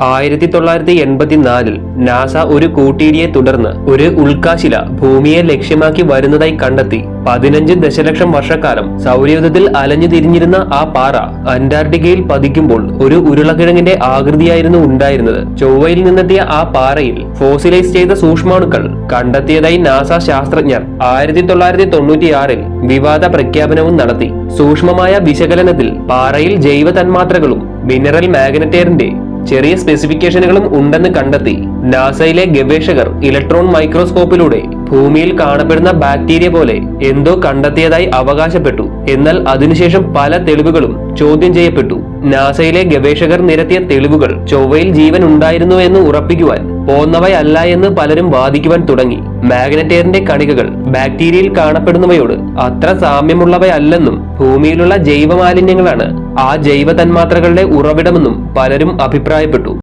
1984 NASA ഒരു കൂട്ടിയിടിയെ തുടർന്ന് ഒരു ഉൽക്കാശില ഭൂമിയെ ലക്ഷ്യമാക്കി വരുന്നതായി കണ്ടെത്തി. 15 ദശലക്ഷം വർഷക്കാലം സൗരയൂഥത്തിൽ അലഞ്ഞു തിരിഞ്ഞിരുന്ന ആ പാറ അന്റാർട്ടിക്കയിൽ പതിക്കുമ്പോൾ ഒരു ഉരുളക്കിഴങ്ങിന്റെ ആകൃതിയായിരുന്നു ഉണ്ടായിരുന്നത്. ചൊവ്വയിൽ നിന്നെത്തിയ ആ പാറയിൽ ഫോസിലൈസ് ചെയ്ത സൂക്ഷ്മാണുക്കൾ കണ്ടെത്തിയതായി നാസ ശാസ്ത്രജ്ഞർ 1996 വിവാദ പ്രഖ്യാപനവും നടത്തി. സൂക്ഷ്മമായ വിശകലനത്തിൽ പാറയിൽ ജൈവ തന്മാത്രകളും മിനറൽ മാഗ്നറ്റൈറ്റിന്റെ ചെറിയ സ്പെസിഫിക്കേഷനുകളും ഉണ്ടെന്ന് കണ്ടെത്തി. നാസയിലെ ഗവേഷകർ ഇലക്ട്രോൺ മൈക്രോസ്കോപ്പിലൂടെ ഭൂമിയിൽ കാണപ്പെടുന്ന ബാക്ടീരിയ പോലെ എന്തോ കണ്ടെത്തിയതായി അവകാശപ്പെട്ടു. എന്നാൽ അതിനുശേഷം പല തെളിവുകളും ചോദ്യം ചെയ്യപ്പെട്ടു. നാസയിലെ ഗവേഷകർ നിരത്തിയ തെളിവുകൾ ചൊവ്വയിൽ ജീവൻ ഉണ്ടായിരുന്നു എന്ന് ഉറപ്പിക്കുവാൻ പോന്നവയല്ല എന്ന് പലരും വാദിക്കുവാൻ തുടങ്ങി. മാഗ്നറ്റൈറ്റിന്റെ കണികകൾ ബാക്ടീരിയയിൽ കാണപ്പെടുന്നവയോട് അത്ര സാമ്യമുള്ളവയല്ലെന്നും ഭൂമിയിലുള്ള ജൈവമാലിന്യങ്ങളാണ് ആ ജൈവ തന്മാത്രകളുടെ ഉറവിടമെന്നും പലരും അഭിപ്രായപ്പെട്ടു.